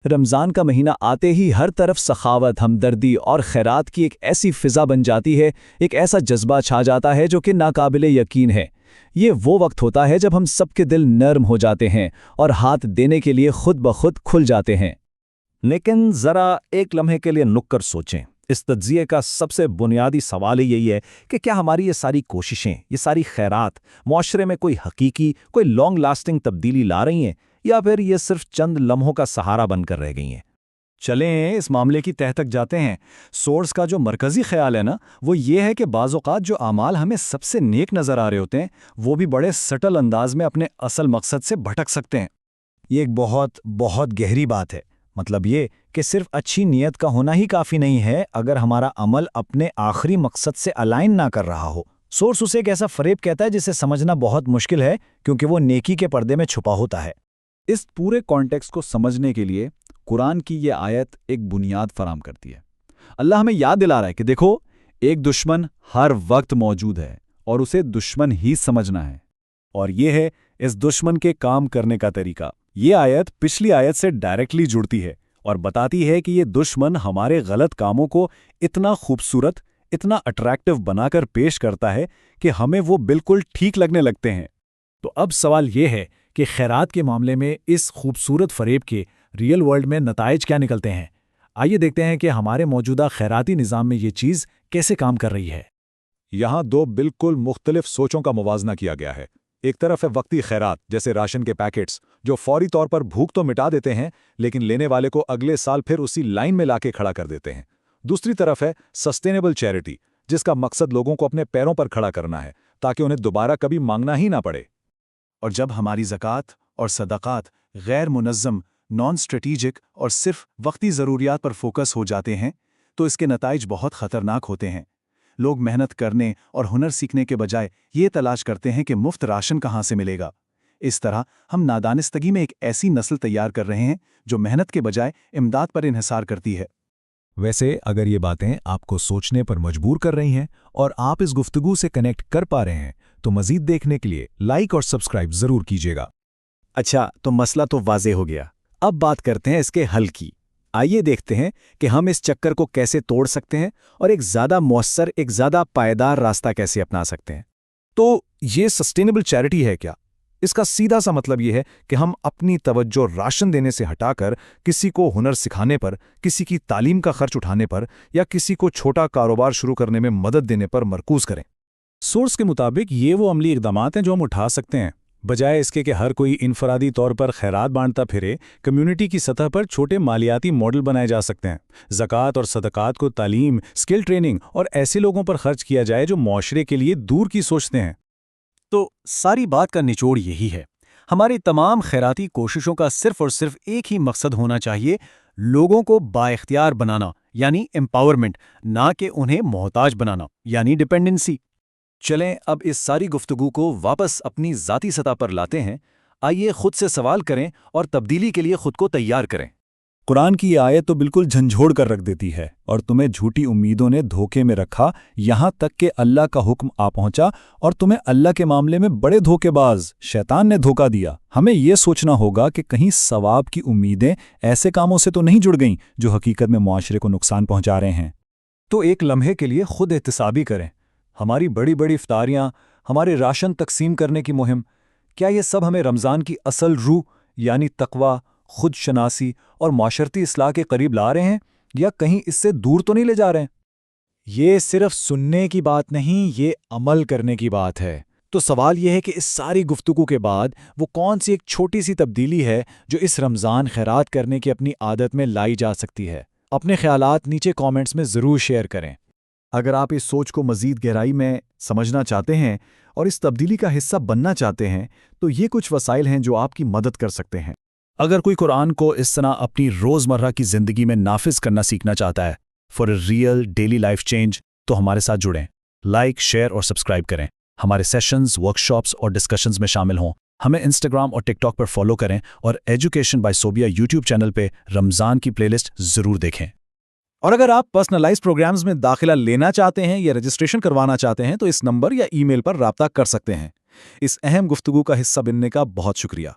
رمضان کا مہینہ آتے ہی ہر طرف سخاوت، ہمدردی اور خیرات کی ایک ایسی فضا بن جاتی ہے، ایک ایسا جذبہ چھا جاتا ہے جو کہ ناقابل یقین ہے۔ یہ وہ وقت ہوتا ہے جب ہم سب کے دل نرم ہو جاتے ہیں اور ہاتھ دینے کے لیے خود بخود کھل جاتے ہیں۔ لیکن ذرا ایک لمحے کے لیے نک کر سوچیں، اس تجزیے کا سب سے بنیادی سوال ہی یہی ہے کہ کیا ہماری یہ ساری کوششیں، یہ ساری خیرات معاشرے میں کوئی حقیقی، کوئی لانگ لاسٹنگ تبدیلی لا رہی ہیں، یا پھر یہ صرف چند لمحوں کا سہارا بن کر رہ گئی ہیں؟ چلیں اس معاملے کی تہہ تک جاتے ہیں۔ سورس کا جو مرکزی خیال ہے نا، وہ یہ ہے کہ بعض اوقات جو اعمال ہمیں سب سے نیک نظر آ رہے ہوتے ہیں، وہ بھی بڑے سٹل انداز میں اپنے اصل مقصد سے بھٹک سکتے ہیں۔ یہ ایک بہت بہت گہری بات ہے۔ مطلب یہ کہ صرف اچھی نیت کا ہونا ہی کافی نہیں ہے اگر ہمارا عمل اپنے آخری مقصد سے الائن نہ کر رہا ہو۔ سورس اسے ایک ایسا فریب کہتا ہے جسے سمجھنا بہت مشکل ہے، کیونکہ وہ نیکی کے پردے میں چھپا ہوتا ہے۔ اس پورے کانٹیکسٹ کو سمجھنے کے لیے قرآن کی یہ آیت ایک بنیاد فراہم کرتی ہے۔ اللہ ہمیں یاد دلا رہا ہے کہ دیکھو، ایک دشمن ہر وقت موجود ہے اور اسے دشمن ہی سمجھنا ہے، اور یہ ہے اس دشمن کے کام کرنے کا طریقہ۔ یہ آیت پچھلی آیت سے ڈائریکٹلی جڑتی ہے اور بتاتی ہے کہ یہ دشمن ہمارے غلط کاموں کو اتنا خوبصورت، اتنا اٹریکٹیو بنا کر پیش کرتا ہے کہ ہمیں وہ بالکل ٹھیک لگنے لگتے ہیں۔ تو اب سوال یہ ہے کہ خیرات کے معاملے میں اس خوبصورت فریب کے ریئل ورلڈ میں نتائج کیا نکلتے ہیں؟ آئیے دیکھتے ہیں کہ ہمارے موجودہ خیراتی نظام میں یہ چیز کیسے کام کر رہی ہے۔ یہاں دو بالکل مختلف سوچوں کا موازنہ کیا گیا ہے۔ ایک طرف ہے وقتی خیرات، جیسے راشن کے پیکٹس، جو فوری طور پر بھوک تو مٹا دیتے ہیں لیکن لینے والے کو اگلے سال پھر اسی لائن میں لا کے کھڑا کر دیتے ہیں۔ دوسری طرف ہے سسٹینیبل چیریٹی، جس کا مقصد لوگوں کو اپنے پیروں پر کھڑا کرنا ہے تاکہ انہیں دوبارہ کبھی مانگنا ہی نہ پڑے۔ اور جب ہماری زکوٰۃ اور صدقات غیر منظم، نان اسٹریٹیجک اور صرف وقتی ضروریات پر فوکس ہو جاتے ہیں تو اس کے نتائج بہت خطرناک ہوتے ہیں۔ لوگ محنت کرنے اور ہنر سیکھنے کے بجائے یہ تلاش کرتے ہیں کہ مفت راشن کہاں سے ملے گا۔ اس طرح ہم نادانستگی میں ایک ایسی نسل تیار کر رہے ہیں جو محنت کے بجائے امداد پر انحصار کرتی ہے۔ ویسے اگر یہ باتیں آپ کو سوچنے پر مجبور کر رہی ہیں اور آپ اس گفتگو سے کنیکٹ کر پا رہے ہیں تو مزید دیکھنے کے لیے لائک اور سبسکرائب ضرور کیجیے گا۔ اچھا، تو مسئلہ تو واضح ہو گیا۔ اب بات کرتے ہیں اس کے حل کی۔ آئیے دیکھتے ہیں کہ ہم اس چکر کو کیسے توڑ سکتے ہیں اور ایک زیادہ مؤثر، ایک زیادہ پائیدار راستہ کیسے اپنا سکتے ہیں۔ تو یہ سسٹینیبل چیریٹی ہے کیا؟ اس کا سیدھا سا مطلب یہ ہے کہ ہم اپنی توجہ راشن دینے سے ہٹا کر کسی کو ہنر سکھانے پر، کسی کی تعلیم کا خرچ اٹھانے پر یا کسی کو چھوٹا کاروبار شروع کرنے میں مدد دینے پر مرکوز کریں۔ سورس کے مطابق یہ وہ عملی اقدامات ہیں جو ہم اٹھا سکتے ہیں، بجائے اس کے کہ ہر کوئی انفرادی طور پر خیرات بانٹتا پھرے۔ کمیونٹی کی سطح پر چھوٹے مالیاتی ماڈل بنائے جا سکتے ہیں۔ زکوٰۃ اور صدقات کو تعلیم، اسکل ٹریننگ اور ایسے لوگوں پر خرچ کیا جائے جو معاشرے کے لیے دور کی سوچتے ہیں۔ تو ساری بات کا نچوڑ یہی ہے، ہماری تمام خیراتی کوششوں کا صرف اور صرف ایک ہی مقصد ہونا چاہیے: لوگوں کو بااختیار بنانا، یعنی امپاورمنٹ، نہ کہ انہیں محتاج بنانا، یعنی ڈپینڈنسی۔ چلیں اب اس ساری گفتگو کو واپس اپنی ذاتی سطح پر لاتے ہیں۔ آئیے خود سے سوال کریں اور تبدیلی کے لیے خود کو تیار کریں۔ قرآن کی یہ آیت تو بالکل جھنجھوڑ کر رکھ دیتی ہے، اور تمہیں جھوٹی امیدوں نے دھوکے میں رکھا یہاں تک کہ اللہ کا حکم آ پہنچا اور تمہیں اللہ کے معاملے میں بڑے دھوکے باز شیطان نے دھوکا دیا۔ ہمیں یہ سوچنا ہوگا کہ کہیں ثواب کی امیدیں ایسے کاموں سے تو نہیں جڑ گئیں جو حقیقت میں معاشرے کو نقصان پہنچا رہے ہیں۔ تو ایک لمحے کے لیے خود احتسابی کریں۔ ہماری بڑی بڑی افطاریاں، ہمارے راشن تقسیم کرنے کی مہم، کیا یہ سب ہمیں رمضان کی اصل روح یعنی تقویٰ، خود شناسی اور معاشرتی اصلاح کے قریب لا رہے ہیں، یا کہیں اس سے دور تو نہیں لے جا رہے ہیں؟ یہ صرف سننے کی بات نہیں، یہ عمل کرنے کی بات ہے۔ تو سوال یہ ہے کہ اس ساری گفتگو کے بعد وہ کون سی ایک چھوٹی سی تبدیلی ہے جو اس رمضان خیرات کرنے کی اپنی عادت میں لائی جا سکتی ہے؟ اپنے خیالات نیچے کامنٹس میں ضرور شیئر کریں۔ اگر آپ اس سوچ کو مزید گہرائی میں سمجھنا چاہتے ہیں اور اس تبدیلی کا حصہ بننا چاہتے ہیں تو یہ کچھ وسائل ہیں جو آپ کی مدد کر سکتے ہیں۔ اگر کوئی قرآن کو اس طرح اپنی روزمرہ کی زندگی میں نافذ کرنا سیکھنا چاہتا ہے for a real daily life change, تو ہمارے ساتھ جڑیں، لائک، شیئر اور سبسکرائب کریں، ہمارے سیشنز، ورکشاپس اور ڈسکشنز میں شامل ہوں۔ ہمیں انسٹاگرام اور ٹک ٹاک پر فالو کریں اور education by Sobia YouTube channel پہ رمضان کی پلے لسٹ ضرور دیکھیں۔ اور اگر آپ پرسنلائز پروگرامز میں داخلہ لینا چاہتے ہیں یا رجسٹریشن کروانا چاہتے ہیں تو اس نمبر یا ای میل پر رابطہ کر سکتے ہیں۔ اس اہم گفتگو کا حصہ بننے کا بہت شکریہ۔